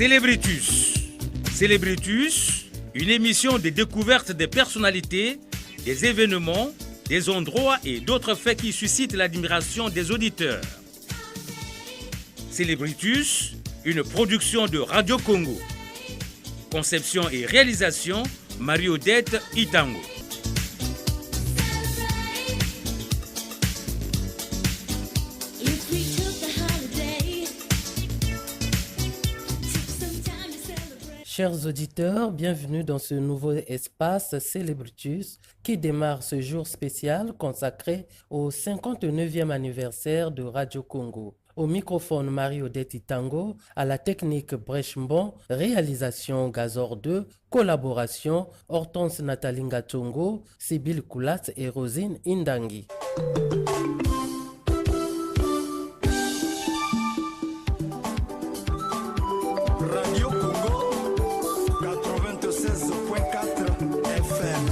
Célébritus. Célébritus, une émission de découverte des personnalités, des événements, des endroits et d'autres faits qui suscitent l'admiration des auditeurs. Célébritus, une production de Radio Congo. Conception et réalisation, Marie-Odette Itango. Chers auditeurs, bienvenue dans ce nouveau espace Célébritus qui démarre ce jour spécial consacré au 59e anniversaire de Radio Congo. Au microphone Marie-Odette Itango, à la technique Brechmbon, réalisation Gazor 2, collaboration Hortense Nathalie Ngatongo, Sibylle Koulas et Rosine Indangi. Radio Congo 96.4 FM.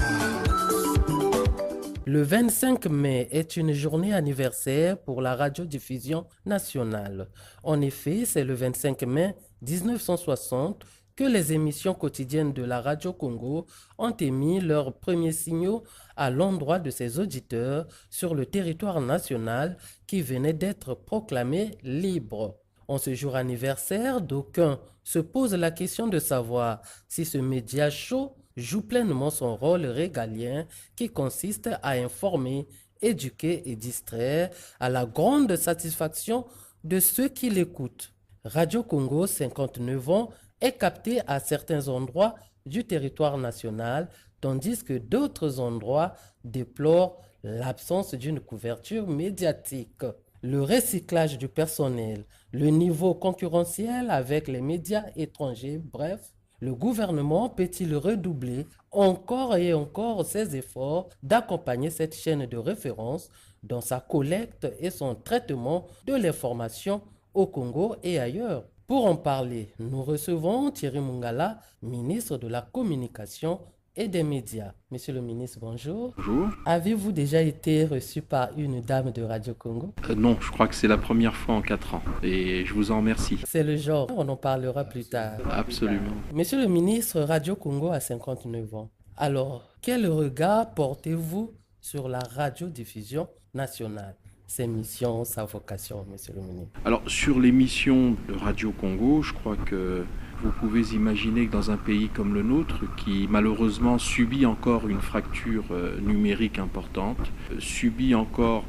Le 25 mai est une journée anniversaire pour la radiodiffusion nationale. En effet, c'est le 25 mai 1960 que les émissions quotidiennes de la Radio Congo ont émis leurs premiers signaux à l'endroit de ses auditeurs sur le territoire national qui venait d'être proclamé libre. En ce jour anniversaire, d'aucuns se posent la question de savoir si ce média chaud joue pleinement son rôle régalien qui consiste à informer, éduquer et distraire à la grande satisfaction de ceux qui l'écoutent. Radio Congo, 59 ans, est capté à certains endroits du territoire national, tandis que d'autres endroits déplorent l'absence d'une couverture médiatique. Le recyclage du personnel, le niveau concurrentiel avec les médias étrangers, bref, le gouvernement peut-il redoubler encore et encore ses efforts d'accompagner cette chaîne de référence dans sa collecte et son traitement de l'information au Congo et ailleurs? Pour en parler, nous recevons Thierry Mungala, ministre de la Communication et des médias. Monsieur le ministre, bonjour. Bonjour. Avez-vous déjà été reçu par une dame de Radio Congo? Non, je crois que c'est la première fois en 4 ans et je vous en remercie. C'est le genre, on en parlera plus tard. Absolument. Monsieur le ministre, Radio Congo a 59 ans. Alors, quel regard portez-vous sur la radiodiffusion nationale? Ses missions, sa vocation, monsieur le ministre. Alors, sur les missions de Radio Congo, je crois que vous pouvez imaginer que dans un pays comme le nôtre, qui malheureusement subit encore une fracture numérique importante, subit encore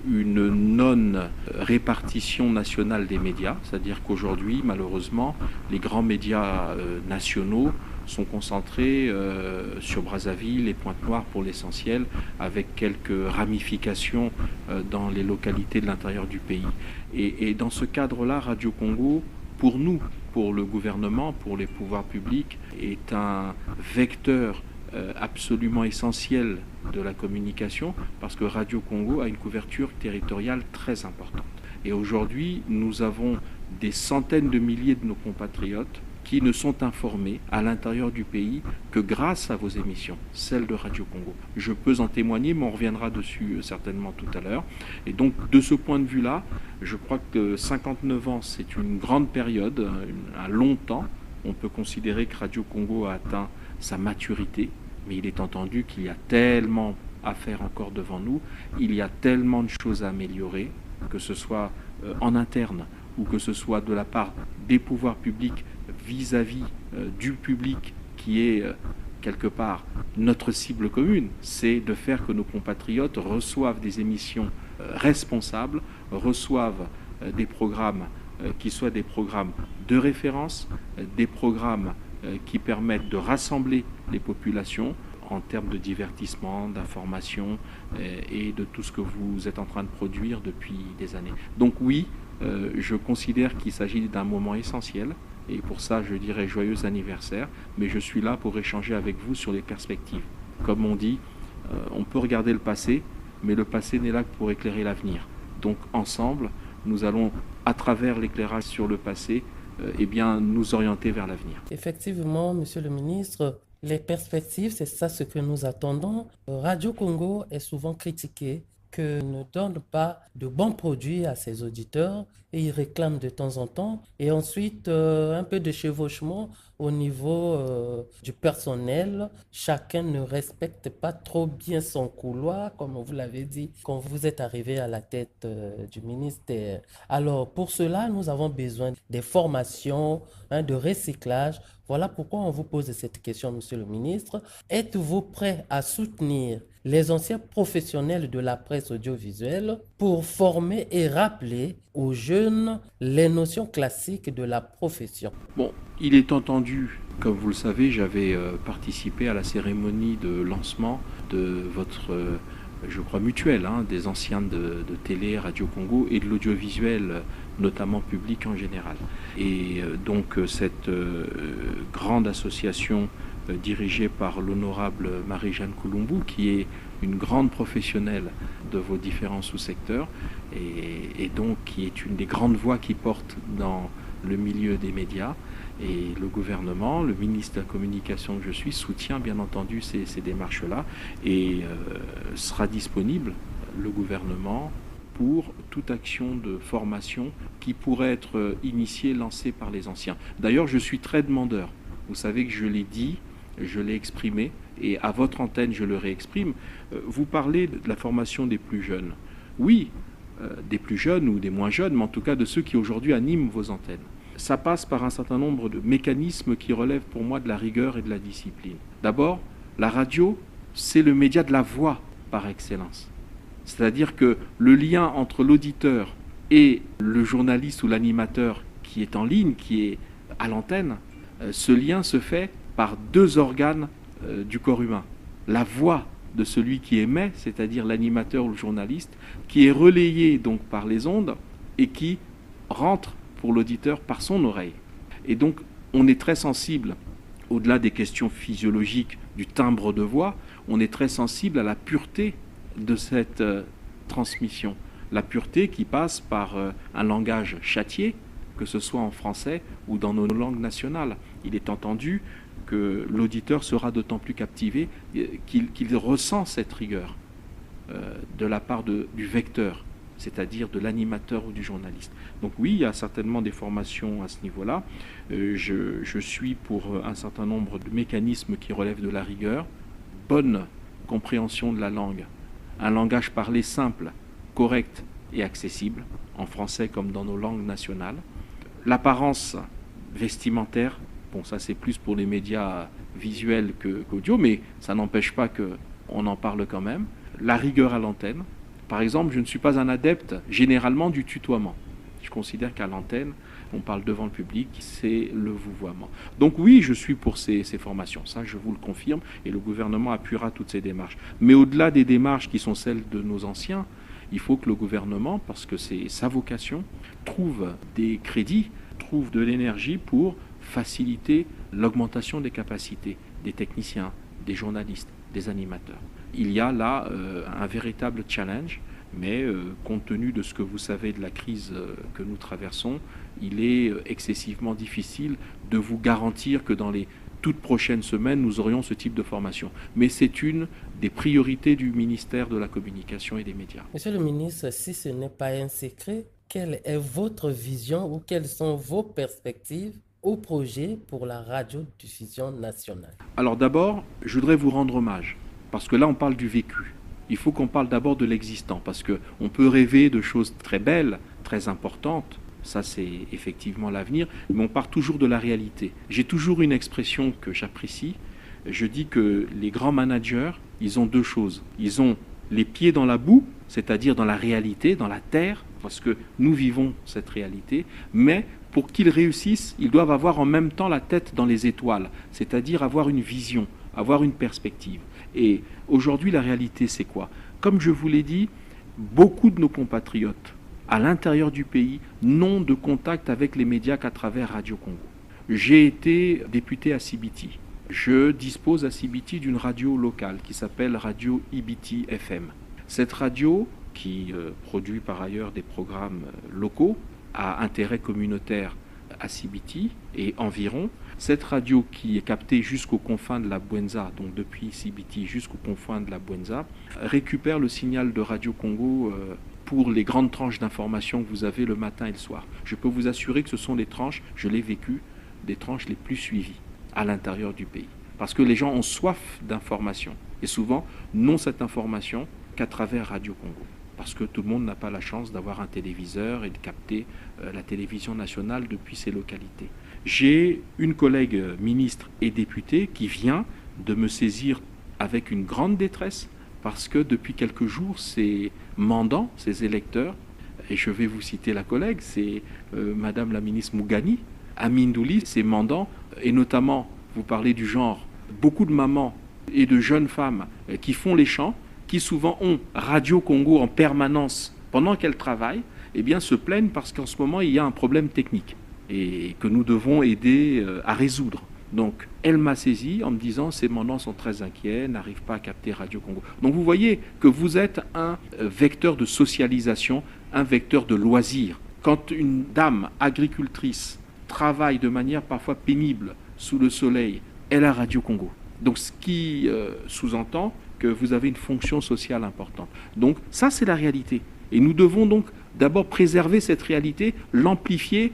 une non-répartition nationale des médias, c'est-à-dire qu'aujourd'hui, malheureusement, les grands médias nationaux sont concentrés sur Brazzaville et Pointe-Noire pour l'essentiel, avec quelques ramifications dans les localités de l'intérieur du pays. Et dans ce cadre-là, Radio Congo, pour nous, pour le gouvernement, pour les pouvoirs publics, est un vecteur absolument essentiel de la communication, parce que Radio Congo a une couverture territoriale très importante. Et aujourd'hui, nous avons des centaines de milliers de nos compatriotes qui ne sont informés à l'intérieur du pays que grâce à vos émissions, celles de Radio Congo. Je peux en témoigner, mais on reviendra dessus certainement tout à l'heure. Et donc, de ce point de vue-là, je crois que 59 ans, c'est une grande période, un long temps. On peut considérer que Radio Congo a atteint sa maturité, mais il est entendu qu'il y a tellement à faire encore devant nous, il y a tellement de choses à améliorer, que ce soit en interne ou que ce soit de la part des pouvoirs publics vis-à-vis du public qui est quelque part notre cible commune, c'est de faire que nos compatriotes reçoivent des émissions responsables, reçoivent des programmes qui soient des programmes de référence, des programmes qui permettent de rassembler les populations en termes de divertissement, d'information et de tout ce que vous êtes en train de produire depuis des années. Donc oui, je considère qu'il s'agit d'un moment essentiel. Et pour ça, je dirais joyeux anniversaire, mais je suis là pour échanger avec vous sur les perspectives. Comme on dit, on peut regarder le passé, mais le passé n'est là que pour éclairer l'avenir. Donc ensemble, nous allons, à travers l'éclairage sur le passé, nous orienter vers l'avenir. Effectivement, monsieur le ministre, les perspectives, c'est ça ce que nous attendons. Radio Congo est souvent critiqué que ne donne pas de bons produits à ses auditeurs et ils réclament de temps en temps. Et ensuite, un peu de chevauchement au niveau du personnel. Chacun ne respecte pas trop bien son couloir, comme vous l'avez dit, quand vous êtes arrivé à la tête du ministère. Alors, pour cela, nous avons besoin des formations, de recyclage. Voilà pourquoi on vous pose cette question, Monsieur le ministre. Êtes-vous prêt à soutenir les anciens professionnels de la presse audiovisuelle pour former et rappeler aux jeunes les notions classiques de la profession? Bon, il est entendu, comme vous le savez, j'avais participé à la cérémonie de lancement de votre, je crois, mutuelle, des anciens de Télé, Radio Congo et de l'audiovisuel, notamment public en général. Et donc cette grande association dirigée par l'honorable Marie-Jeanne Koulumbu, qui est une grande professionnelle de vos différents sous-secteurs et donc qui est une des grandes voix qui porte dans le milieu des médias. Et le gouvernement, le ministre de la Communication que je suis, soutient bien entendu ces démarches-là et sera disponible, le gouvernement, pour toute action de formation qui pourrait être initiée, lancée par les anciens. D'ailleurs, je suis très demandeur. Vous savez que je l'ai dit, je l'ai exprimé, et à votre antenne, je le réexprime. Vous parlez de la formation des plus jeunes. Oui, des plus jeunes ou des moins jeunes, mais en tout cas de ceux qui aujourd'hui animent vos antennes. Ça passe par un certain nombre de mécanismes qui relèvent pour moi de la rigueur et de la discipline. D'abord, la radio, c'est le média de la voix par excellence. C'est-à-dire que le lien entre l'auditeur et le journaliste ou l'animateur qui est en ligne, qui est à l'antenne, ce lien se fait par deux organes du corps humain. La voix de celui qui émet, c'est-à-dire l'animateur ou le journaliste, qui est relayée donc par les ondes et qui rentre pour l'auditeur par son oreille. Et donc, on est très sensible, au-delà des questions physiologiques du timbre de voix, on est très sensible à la pureté de cette transmission. La pureté qui passe par un langage châtié, que ce soit en français ou dans nos langues nationales. Il est entendu que l'auditeur sera d'autant plus captivé qu'il ressent cette rigueur de la part du vecteur, c'est-à-dire de l'animateur ou du journaliste. Donc oui, il y a certainement des formations à ce niveau-là. Je suis pour un certain nombre de mécanismes qui relèvent de la rigueur, bonne compréhension de la langue, un langage parlé simple, correct et accessible, en français comme dans nos langues nationales. L'apparence vestimentaire, bon ça c'est plus pour les médias visuels qu'audio, mais ça n'empêche pas qu'on en parle quand même. La rigueur à l'antenne. Par exemple, je ne suis pas un adepte généralement du tutoiement. Je considère qu'à l'antenne, on parle devant le public, c'est le vouvoiement. Donc oui, je suis pour ces formations, ça je vous le confirme, et le gouvernement appuiera toutes ces démarches. Mais au-delà des démarches qui sont celles de nos anciens, il faut que le gouvernement, parce que c'est sa vocation, trouve des crédits, trouve de l'énergie pour faciliter l'augmentation des capacités des techniciens, des journalistes, des animateurs. Il y a là un véritable challenge, mais compte tenu de ce que vous savez de la crise que nous traversons, il est excessivement difficile de vous garantir que dans les toutes prochaines semaines, nous aurions ce type de formation. Mais c'est une des priorités du ministère de la Communication et des Médias. Monsieur le ministre, si ce n'est pas un secret, quelle est votre vision ou quelles sont vos perspectives au projet pour la radiodiffusion nationale? Alors d'abord, je voudrais vous rendre hommage, parce que là on parle du vécu. Il faut qu'on parle d'abord de l'existant, parce qu'on peut rêver de choses très belles, très importantes, ça c'est effectivement l'avenir, mais on part toujours de la réalité. J'ai toujours une expression que j'apprécie, je dis que les grands managers, ils ont deux choses. Ils ont les pieds dans la boue, c'est-à-dire dans la réalité, dans la terre, parce que nous vivons cette réalité, mais pour qu'ils réussissent, ils doivent avoir en même temps la tête dans les étoiles, c'est-à-dire avoir une vision, avoir une perspective. Et aujourd'hui, la réalité, c'est quoi? Comme je vous l'ai dit, beaucoup de nos compatriotes à l'intérieur du pays n'ont de contact avec les médias qu'à travers Radio Congo. J'ai été député à Sibiti. Je dispose à Sibiti d'une radio locale qui s'appelle Radio Ibiti FM. Cette radio, qui produit par ailleurs des programmes locaux à intérêt communautaire à Sibiti et environ, cette radio qui est captée jusqu'aux confins de la Bwenza, donc depuis Sibiti jusqu'aux confins de la Bwenza, récupère le signal de Radio Congo pour les grandes tranches d'information que vous avez le matin et le soir. Je peux vous assurer que ce sont les tranches, je l'ai vécu, des tranches les plus suivies à l'intérieur du pays. Parce que les gens ont soif d'information et souvent n'ont cette information qu'à travers Radio Congo. Parce que tout le monde n'a pas la chance d'avoir un téléviseur et de capter la télévision nationale depuis ses localités. J'ai une collègue ministre et députée qui vient de me saisir avec une grande détresse parce que depuis quelques jours, ses mandants, ses électeurs, et je vais vous citer la collègue, c'est Madame la ministre Mougani, Amindouli, ses mandants, et notamment, vous parlez du genre, beaucoup de mamans et de jeunes femmes qui font les champs, qui souvent ont Radio Congo en permanence pendant qu'elles travaillent, eh bien se plaignent parce qu'en ce moment, il y a un problème technique et que nous devons aider à résoudre. Donc, elle m'a saisi en me disant « ces mandants sont très inquiets, n'arrivent pas à capter Radio Congo ». Donc, vous voyez que vous êtes un vecteur de socialisation, un vecteur de loisirs. Quand une dame agricultrice travaille de manière parfois pénible sous le soleil, elle a Radio Congo. Donc, ce qui sous-entend que vous avez une fonction sociale importante. Donc, ça, c'est la réalité. Et nous devons donc d'abord préserver cette réalité, l'amplifier,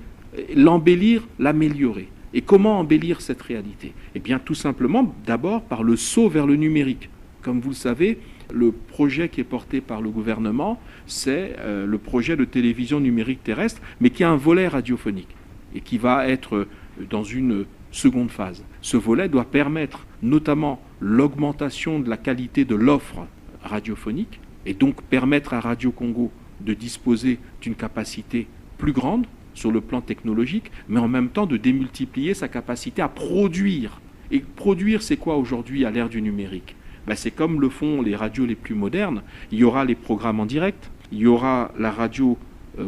l'embellir, l'améliorer. Et comment embellir cette réalité? Eh bien, tout simplement, d'abord par le saut vers le numérique. Comme vous le savez, le projet qui est porté par le gouvernement, c'est le projet de télévision numérique terrestre, mais qui a un volet radiophonique et qui va être dans une seconde phase. Ce volet doit permettre notamment l'augmentation de la qualité de l'offre radiophonique et donc permettre à Radio Congo de disposer d'une capacité plus grande sur le plan technologique, mais en même temps de démultiplier sa capacité à produire. Et produire, c'est quoi aujourd'hui à l'ère du numérique? C'est comme le font les radios les plus modernes. Il y aura les programmes en direct, il y aura la radio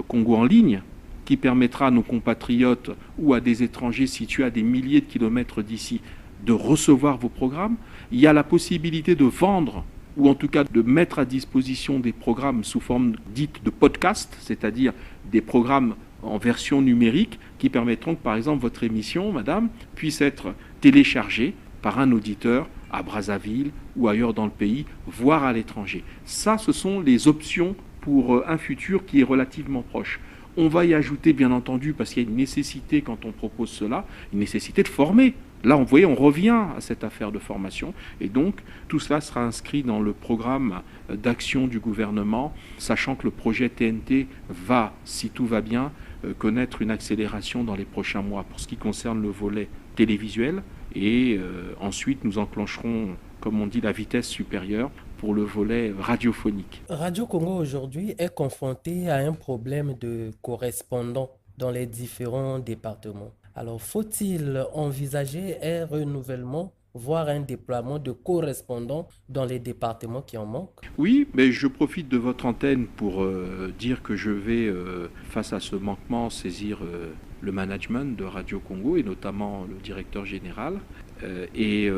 Congo en ligne, qui permettra à nos compatriotes ou à des étrangers situés à des milliers de kilomètres d'ici de recevoir vos programmes. Il y a la possibilité de vendre, ou en tout cas de mettre à disposition des programmes sous forme dite de podcast, c'est-à-dire des programmes en version numérique qui permettront que, par exemple, votre émission, madame, puisse être téléchargée par un auditeur à Brazzaville ou ailleurs dans le pays, voire à l'étranger. Ça, ce sont les options pour un futur qui est relativement proche. On va y ajouter, bien entendu, parce qu'il y a une nécessité quand on propose cela, une nécessité de former. Là, vous voyez, on revient à cette affaire de formation. Et donc, tout cela sera inscrit dans le programme d'action du gouvernement, sachant que le projet TNT va, si tout va bien, connaître une accélération dans les prochains mois pour ce qui concerne le volet télévisuel. Et ensuite, nous enclencherons, comme on dit, la vitesse supérieure pour le volet radiophonique. Radio Congo aujourd'hui est confronté à un problème de correspondants dans les différents départements. Alors, faut-il envisager un renouvellement, voire un déploiement de correspondants dans les départements qui en manquent? Oui, mais je profite de votre antenne pour dire que je vais, face à ce manquement, saisir le management de Radio Congo et notamment le directeur général et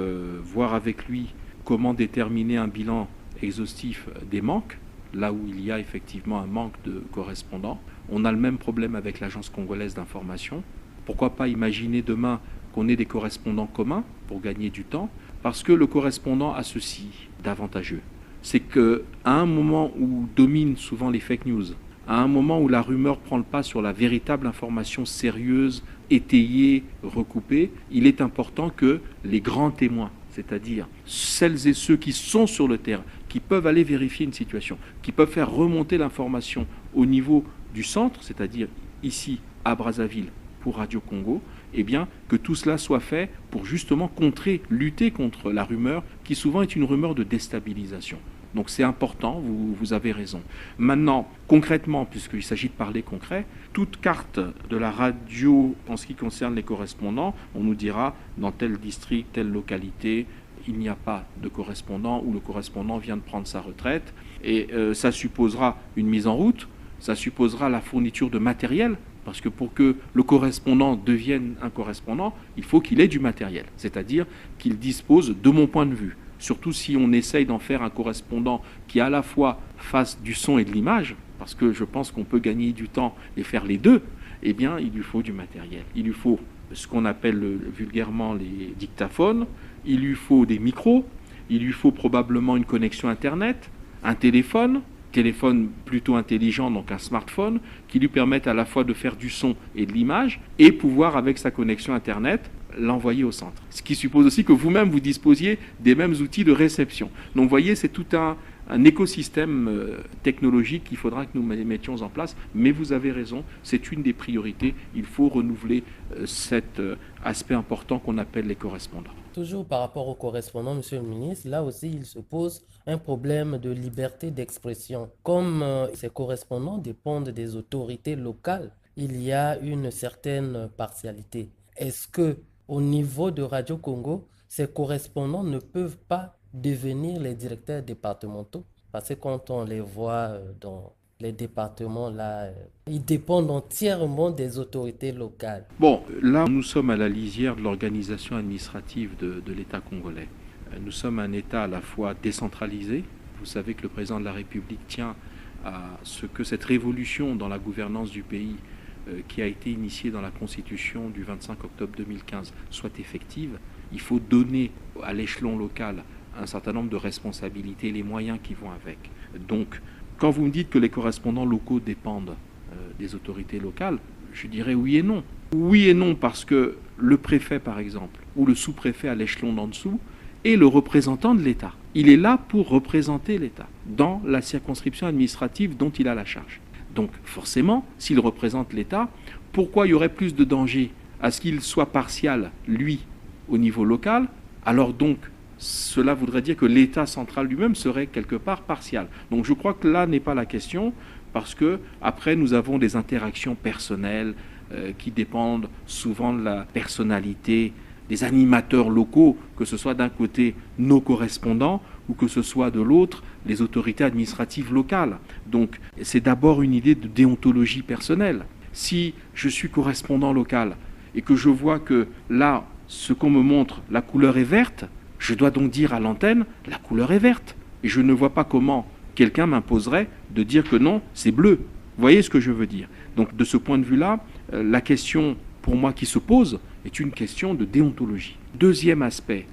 voir avec lui comment déterminer un bilan exhaustif des manques, là où il y a effectivement un manque de correspondants. On a le même problème avec l'Agence congolaise d'information. Pourquoi pas imaginer demain qu'on ait des correspondants communs pour gagner du temps? Parce que le correspondant a ceci d'avantageux. C'est qu'à un moment où dominent souvent les fake news, à un moment où la rumeur prend le pas sur la véritable information sérieuse, étayée, recoupée, il est important que les grands témoins, c'est-à-dire celles et ceux qui sont sur le terrain, qui peuvent aller vérifier une situation, qui peuvent faire remonter l'information au niveau du centre, c'est-à-dire ici à Brazzaville pour Radio Congo, eh bien que tout cela soit fait pour justement lutter contre la rumeur qui souvent est une rumeur de déstabilisation. Donc c'est important, vous avez raison. Maintenant, concrètement, puisqu'il s'agit de parler concret, toute carte de la radio en ce qui concerne les correspondants, on nous dira dans tel district, telle localité, il n'y a pas de correspondant ou le correspondant vient de prendre sa retraite. Et ça supposera une mise en route, ça supposera la fourniture de matériel, parce que pour que le correspondant devienne un correspondant, il faut qu'il ait du matériel, c'est-à-dire qu'il dispose, de mon point de vue, surtout si on essaye d'en faire un correspondant qui à la fois fasse du son et de l'image, parce que je pense qu'on peut gagner du temps et faire les deux, eh bien il lui faut du matériel. Il lui faut ce qu'on appelle vulgairement les dictaphones, il lui faut des micros, il lui faut probablement une connexion Internet, un téléphone téléphone plutôt intelligent, donc un smartphone, qui lui permette à la fois de faire du son et de l'image, et pouvoir, avec sa connexion Internet, l'envoyer au centre. Ce qui suppose aussi que vous-même, vous disposiez des mêmes outils de réception. Donc vous voyez, c'est tout un écosystème technologique qu'il faudra que nous mettions en place. Mais vous avez raison, c'est une des priorités. Il faut renouveler cet aspect important qu'on appelle les correspondants. Toujours par rapport aux correspondants, Monsieur le ministre, là aussi, il se pose un problème de liberté d'expression. Comme ces correspondants dépendent des autorités locales, il y a une certaine partialité. Est-ce que, au niveau de Radio Congo, ces correspondants ne peuvent pas devenir les directeurs départementaux? Parce que quand on les voit dans les départements, là, ils dépendent entièrement des autorités locales. Bon, là, nous sommes à la lisière de l'organisation administrative de l'État congolais. Nous sommes un État à la fois décentralisé. Vous savez que le président de la République tient à ce que cette révolution dans la gouvernance du pays qui a été initiée dans la Constitution du 25 octobre 2015 soit effective. Il faut donner à l'échelon local un certain nombre de responsabilités et les moyens qui vont avec. Donc, quand vous me dites que les correspondants locaux dépendent des autorités locales, je dirais oui et non. Oui et non parce que le préfet, par exemple, ou le sous-préfet à l'échelon d'en dessous, est le représentant de l'État. Il est là pour représenter l'État dans la circonscription administrative dont il a la charge. Donc forcément, s'il représente l'État, pourquoi il y aurait plus de danger à ce qu'il soit partial, lui, au niveau local? Alors donc, cela voudrait dire que l'État central lui-même serait quelque part partial. Donc je crois que là n'est pas la question, parce que après nous avons des interactions personnelles qui dépendent souvent de la personnalité des animateurs locaux, que ce soit d'un côté nos correspondants ou que ce soit de l'autre les autorités administratives locales. Donc c'est d'abord une idée de déontologie personnelle. Si je suis correspondant local et que je vois que là, ce qu'on me montre, la couleur est verte, je dois donc dire à l'antenne, la couleur est verte. Et je ne vois pas comment quelqu'un m'imposerait de dire que non, c'est bleu. Vous voyez ce que je veux dire? Donc de ce point de vue-là, la question pour moi qui se pose est une question de déontologie. Deuxième aspect,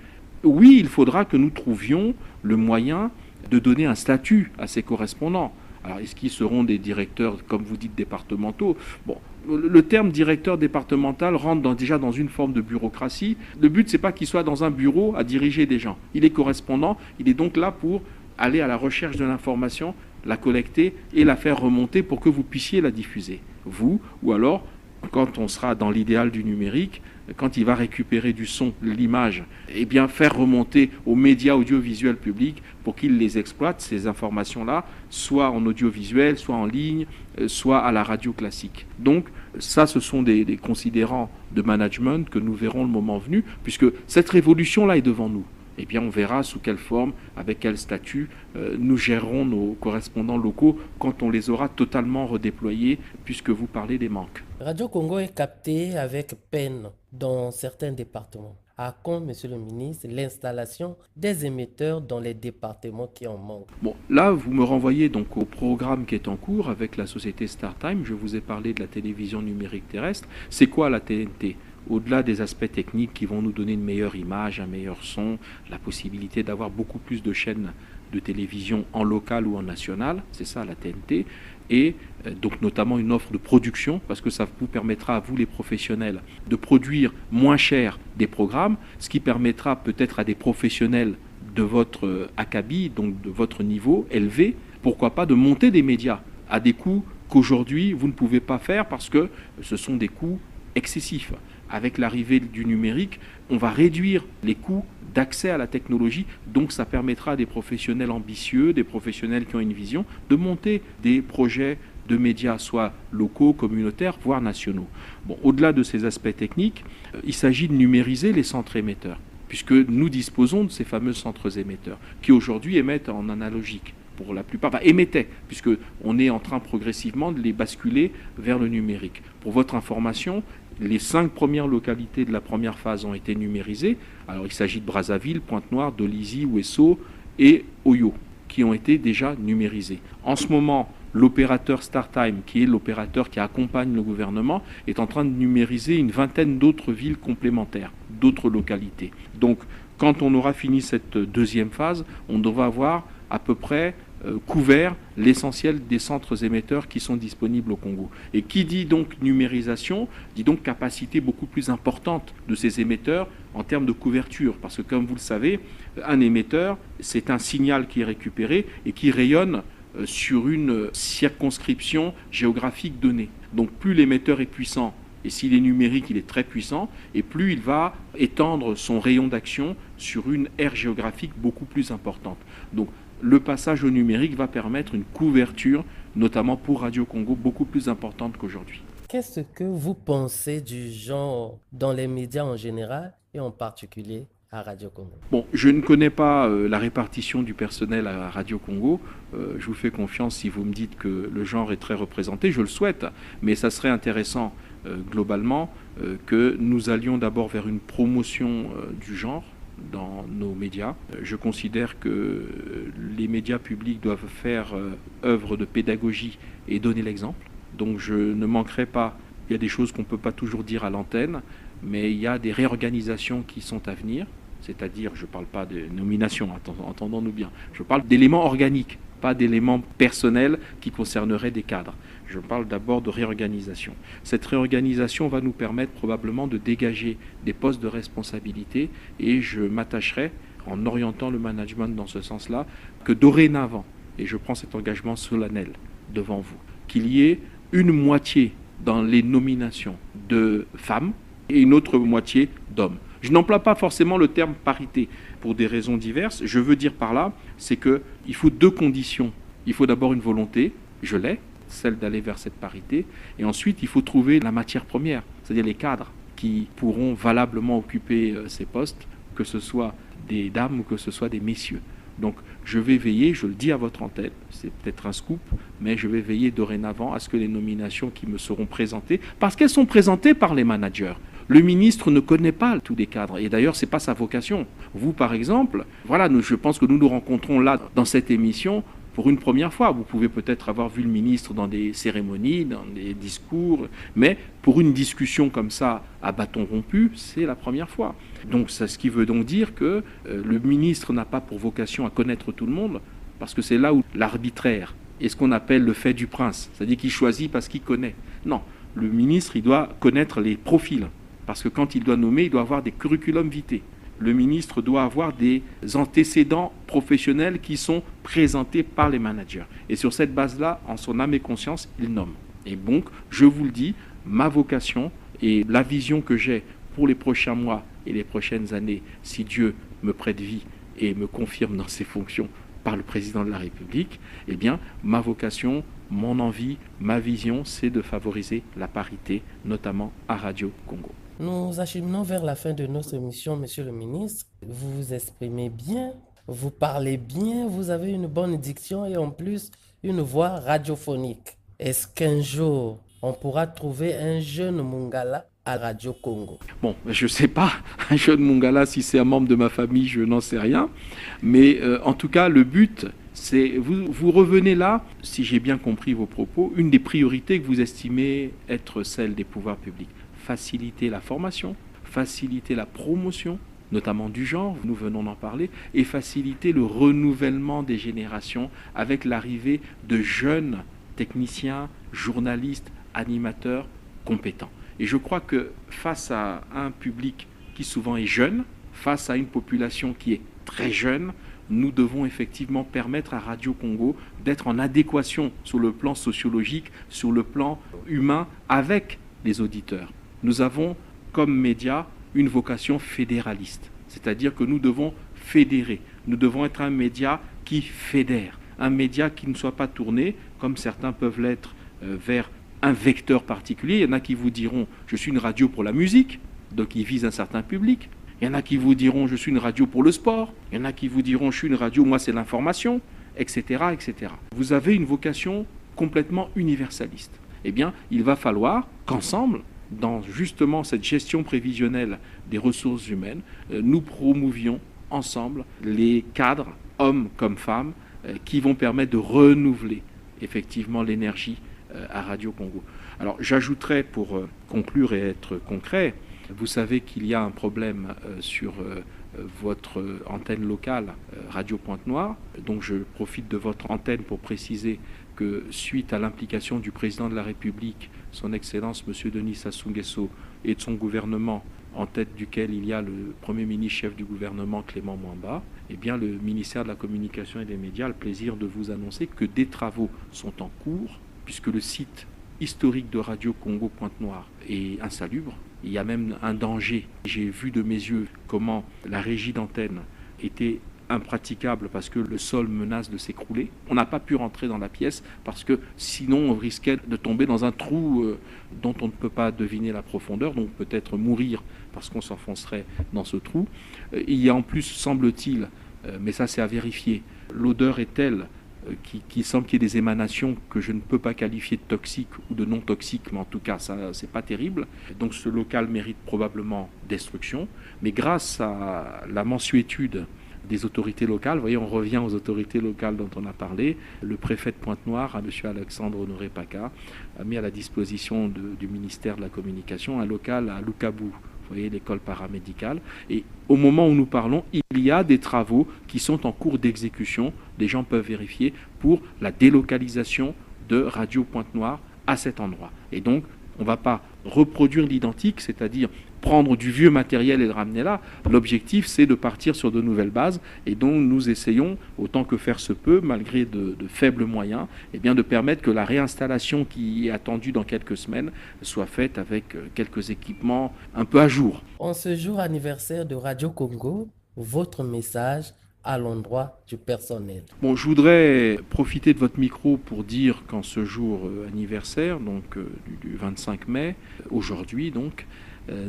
oui, il faudra que nous trouvions le moyen de donner un statut à ces correspondants. Alors, est-ce qu'ils seront des directeurs, comme vous dites, départementaux? Bon, le terme directeur départemental rentre déjà dans une forme de bureaucratie. Le but, c'est pas qu'il soit dans un bureau à diriger des gens. Il est correspondant, il est donc là pour aller à la recherche de l'information, la collecter et la faire remonter pour que vous puissiez la diffuser. Vous, ou alors, quand on sera dans l'idéal du numérique, quand il va récupérer du son, l'image, eh bien faire remonter aux médias audiovisuels publics pour qu'ils les exploitent, ces informations-là, soit en audiovisuel, soit en ligne, soit à la radio classique. Donc ça, ce sont des considérants de management que nous verrons le moment venu, puisque cette révolution-là est devant nous. Eh bien, on verra sous quelle forme, avec quel statut nous gérerons nos correspondants locaux quand on les aura totalement redéployés, puisque vous parlez des manques. Radio Congo est captée avec peine dans certains départements. À quand, Monsieur le ministre, l'installation des émetteurs dans les départements qui en manquent? Bon, là, vous me renvoyez donc au programme qui est en cours avec la société StarTime. Je vous ai parlé de la télévision numérique terrestre. C'est quoi la TNT? Au-delà des aspects techniques qui vont nous donner une meilleure image, un meilleur son, la possibilité d'avoir beaucoup plus de chaînes de télévision en local ou en national, c'est ça la TNT, et donc notamment une offre de production, parce que ça vous permettra à vous les professionnels de produire moins cher des programmes, ce qui permettra peut-être à des professionnels de votre acabit, donc de votre niveau élevé, pourquoi pas de monter des médias à des coûts qu'aujourd'hui vous ne pouvez pas faire parce que ce sont des coûts excessifs. Avec l'arrivée du numérique, on va réduire les coûts d'accès à la technologie, donc ça permettra à des professionnels ambitieux, des professionnels qui ont une vision, de monter des projets de médias, soit locaux, communautaires, voire nationaux. Bon, au-delà de ces aspects techniques, il s'agit de numériser les centres émetteurs, puisque nous disposons de ces fameux centres émetteurs, qui aujourd'hui émettent en analogique. Pour la plupart, émettaient, puisqu'on est en train progressivement de les basculer vers le numérique. Pour votre information, les 5 premières localités de la première phase ont été numérisées. Alors il s'agit de Brazzaville, Pointe-Noire, Dolisie, Ouesso et Oyo, qui ont été déjà numérisées. En ce moment, l'opérateur StarTime, qui est l'opérateur qui accompagne le gouvernement, est en train de numériser une vingtaine d'autres villes complémentaires, d'autres localités. Donc, quand on aura fini cette deuxième phase, on devra avoir à peu près couvert l'essentiel des centres émetteurs qui sont disponibles au Congo. Et qui dit donc numérisation, dit donc capacité beaucoup plus importante de ces émetteurs en termes de couverture. Parce que comme vous le savez, un émetteur, c'est un signal qui est récupéré et qui rayonne sur une circonscription géographique donnée. Donc plus l'émetteur est puissant, et s'il est numérique, il est très puissant, et plus il va étendre son rayon d'action sur une aire géographique beaucoup plus importante. Donc le passage au numérique va permettre une couverture, notamment pour Radio Congo, beaucoup plus importante qu'aujourd'hui. Qu'est-ce que vous pensez du genre dans les médias en général et en particulier à Radio Congo? Bon, je ne connais pas la répartition du personnel à Radio Congo. Je vous fais confiance si vous me dites que le genre est très représenté. Je le souhaite, mais ça serait intéressant globalement que nous allions d'abord vers une promotion du genre dans nos médias. Je considère que les médias publics doivent faire œuvre de pédagogie et donner l'exemple. Donc je ne manquerai pas, il y a des choses qu'on ne peut pas toujours dire à l'antenne, mais il y a des réorganisations qui sont à venir, c'est-à-dire, je ne parle pas de nomination, entendons-nous bien, je parle d'éléments organiques, pas d'éléments personnels qui concerneraient des cadres. Je parle d'abord de réorganisation. Cette réorganisation va nous permettre probablement de dégager des postes de responsabilité et je m'attacherai, en orientant le management dans ce sens-là, que dorénavant, et je prends cet engagement solennel devant vous, qu'il y ait une moitié dans les nominations de femmes et une autre moitié d'hommes. Je n'emploie pas forcément le terme parité pour des raisons diverses. Je veux dire par là, c'est qu'il faut deux conditions. Il faut d'abord une volonté, je l'ai, celle d'aller vers cette parité, et ensuite il faut trouver la matière première, c'est-à-dire les cadres qui pourront valablement occuper ces postes, que ce soit des dames ou que ce soit des messieurs. Donc je vais veiller, je le dis à votre antenne, c'est peut-être un scoop, mais je vais veiller dorénavant à ce que les nominations qui me seront présentées, parce qu'elles sont présentées par les managers. Le ministre ne connaît pas tous les cadres, et d'ailleurs ce n'est pas sa vocation. Vous par exemple, voilà, je pense que nous nous rencontrons là dans cette émission pour une première fois. Vous pouvez peut-être avoir vu le ministre dans des cérémonies, dans des discours, mais pour une discussion comme ça, à bâton rompu, c'est la première fois. Donc c'est ce qui veut donc dire que le ministre n'a pas pour vocation à connaître tout le monde, parce que c'est là où l'arbitraire est ce qu'on appelle le fait du prince, c'est-à-dire qu'il choisit parce qu'il connaît. Non, le ministre, il doit connaître les profils, parce que quand il doit nommer, il doit avoir des curriculum vitae. Le ministre doit avoir des antécédents professionnels qui sont présentés par les managers. Et sur cette base-là, en son âme et conscience, il nomme. Et donc, je vous le dis, ma vocation et la vision que j'ai pour les prochains mois et les prochaines années, si Dieu me prête vie et me confirme dans ses fonctions par le président de la République, eh bien, ma vocation, mon envie, ma vision, c'est de favoriser la parité, notamment à Radio Congo. Nous acheminons vers la fin de notre émission, Monsieur le ministre. Vous vous exprimez bien, vous parlez bien, vous avez une bonne diction et en plus une voix radiophonique. Est-ce qu'un jour, on pourra trouver un jeune Mungala à Radio Congo? Bon, je ne sais pas, un jeune Mungala, si c'est un membre de ma famille, je n'en sais rien. Mais en tout cas, le but, c'est, vous revenez là, si j'ai bien compris vos propos, une des priorités que vous estimez être celle des pouvoirs publics. Faciliter la formation, faciliter la promotion, notamment du genre, nous venons d'en parler, et faciliter le renouvellement des générations avec l'arrivée de jeunes techniciens, journalistes, animateurs compétents. Et je crois que face à un public qui souvent est jeune, face à une population qui est très jeune, nous devons effectivement permettre à Radio Congo d'être en adéquation sur le plan sociologique, sur le plan humain avec les auditeurs. Nous avons, comme média, une vocation fédéraliste. C'est-à-dire que nous devons fédérer. Nous devons être un média qui fédère. Un média qui ne soit pas tourné, comme certains peuvent l'être, vers un vecteur particulier. Il y en a qui vous diront « je suis une radio pour la musique », donc ils visent un certain public. Il y en a qui vous diront « je suis une radio pour le sport ». Il y en a qui vous diront « je suis une radio, moi c'est l'information », etc., etc. Vous avez une vocation complètement universaliste. Eh bien, il va falloir qu'ensemble, dans justement cette gestion prévisionnelle des ressources humaines, nous promouvions ensemble les cadres, hommes comme femmes, qui vont permettre de renouveler effectivement l'énergie à Radio Congo. Alors j'ajouterais pour conclure et être concret, vous savez qu'il y a un problème sur votre antenne locale Radio Pointe-Noire. Donc je profite de votre antenne pour préciser que suite à l'implication du président de la République, son Excellence M. Denis Sassou Nguesso, et de son gouvernement, en tête duquel il y a le Premier ministre chef du gouvernement Clément Mwamba, eh bien le ministère de la Communication et des Médias a le plaisir de vous annoncer que des travaux sont en cours, puisque le site historique de Radio Congo Pointe-Noire est insalubre. Il y a même un danger. J'ai vu de mes yeux comment la régie d'antenne était impraticable parce que le sol menace de s'écrouler. On n'a pas pu rentrer dans la pièce parce que sinon on risquait de tomber dans un trou dont on ne peut pas deviner la profondeur, donc peut-être mourir parce qu'on s'enfoncerait dans ce trou. Il y a en plus, semble-t-il, mais ça c'est à vérifier, l'odeur est telle qu'il semble qu'il y ait des émanations que je ne peux pas qualifier de toxiques ou de non toxiques, mais en tout cas ça c'est pas terrible. Donc ce local mérite probablement destruction, mais grâce à la mansuétude des autorités locales, vous voyez, on revient aux autorités locales dont on a parlé. Le préfet de Pointe-Noire, M. Alexandre Honoré Paca, a mis à la disposition du ministère de la Communication un local à Lukabu, vous voyez, l'école paramédicale. Et au moment où nous parlons, il y a des travaux qui sont en cours d'exécution, les gens peuvent vérifier, pour la délocalisation de Radio Pointe-Noire à cet endroit. Et donc, on ne va pas reproduire l'identique, c'est-à-dire prendre du vieux matériel et le ramener là. L'objectif, c'est de partir sur de nouvelles bases, et donc nous essayons, autant que faire se peut, malgré de faibles moyens, eh bien de permettre que la réinstallation qui est attendue dans quelques semaines soit faite avec quelques équipements un peu à jour. En ce jour anniversaire de Radio Congo, votre message à l'endroit du personnel. Bon, je voudrais profiter de votre micro pour dire qu'en ce jour anniversaire, donc du 25 mai, aujourd'hui donc,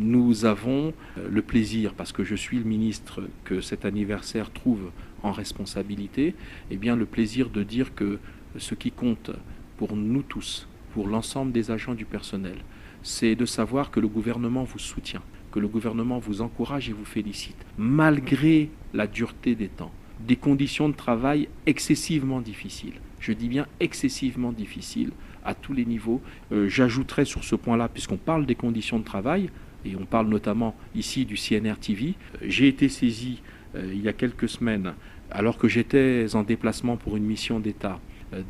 nous avons le plaisir, parce que je suis le ministre que cet anniversaire trouve en responsabilité, eh bien le plaisir de dire que ce qui compte pour nous tous, pour l'ensemble des agents du personnel, c'est de savoir que le gouvernement vous soutient, que le gouvernement vous encourage et vous félicite, malgré la dureté des temps, des conditions de travail excessivement difficiles. Je dis bien excessivement difficiles à tous les niveaux. J'ajouterai sur ce point-là, puisqu'on parle des conditions de travail, et on parle notamment ici du CNR TV, j'ai été saisi il y a quelques semaines, alors que j'étais en déplacement pour une mission d'État,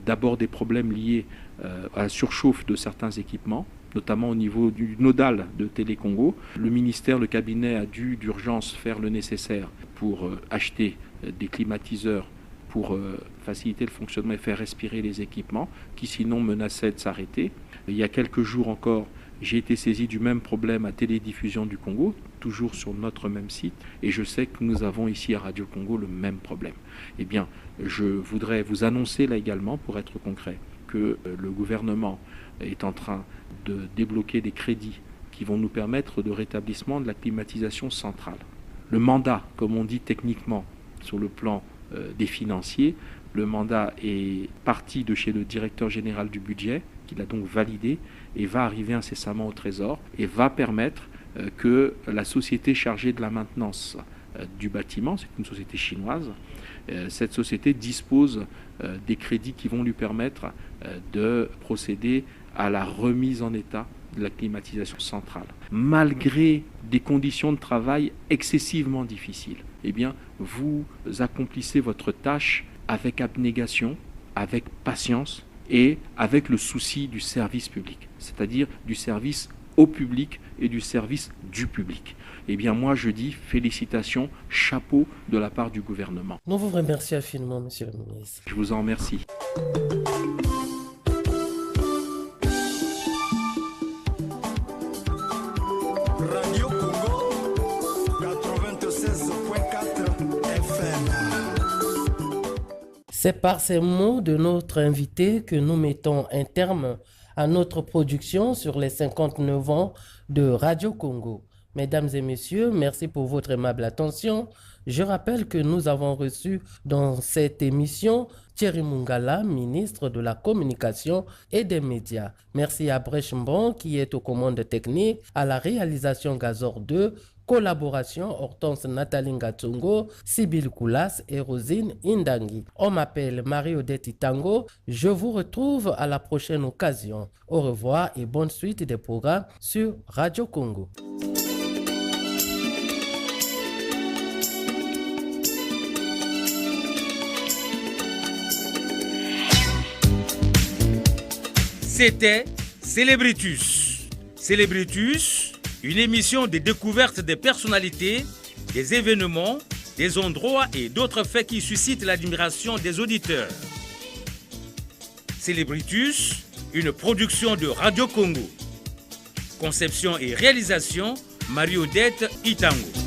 d'abord des problèmes liés à la surchauffe de certains équipements, notamment au niveau du nodal de Télécongo. Le ministère, le cabinet a dû d'urgence faire le nécessaire pour acheter des climatiseurs pour faciliter le fonctionnement et faire respirer les équipements qui sinon menaçaient de s'arrêter. Il y a quelques jours encore, j'ai été saisi du même problème à Télédiffusion du Congo, toujours sur notre même site, et je sais que nous avons ici à Radio Congo le même problème. Eh bien, je voudrais vous annoncer là également, pour être concret, que le gouvernement est en train de débloquer des crédits qui vont nous permettre de rétablissement de la climatisation centrale. Le mandat, comme on dit techniquement sur le plan des financiers, le mandat est parti de chez le directeur général du budget, qui l'a donc validé, et va arriver incessamment au Trésor, et va permettre que la société chargée de la maintenance du bâtiment, c'est une société chinoise, cette société dispose des crédits qui vont lui permettre de procéder à la remise en état de la climatisation centrale. Malgré des conditions de travail excessivement difficiles, eh bien, vous accomplissez votre tâche avec abnégation, avec patience et avec le souci du service public, c'est-à-dire du service au public et du service du public. Eh bien, moi, je dis félicitations, chapeau de la part du gouvernement. Nous vous remercions infiniment, Monsieur le ministre. Je vous en remercie. Radio Congo 96.4 FM. C'est par ces mots de notre invité que nous mettons un terme à notre production sur les 59 ans de Radio Congo. Mesdames et messieurs, merci pour votre aimable attention. Je rappelle que nous avons reçu dans cette émission Thierry Mungala, ministre de la Communication et des Médias. Merci à Brèche Mbon qui est aux commandes techniques, à la réalisation Gazor 2, collaboration Hortense Nathalie Ngatsongo, Sibyl Koulas et Rosine Indangi. On m'appelle Marie-Odette Itango. Je vous retrouve à la prochaine occasion. Au revoir et bonne suite des programmes sur Radio Congo. C'était Célébritus. Célébritus, une émission de découverte des personnalités, des événements, des endroits et d'autres faits qui suscitent l'admiration des auditeurs. Célébritus, une production de Radio Congo. Conception et réalisation, Marie-Odette Itango.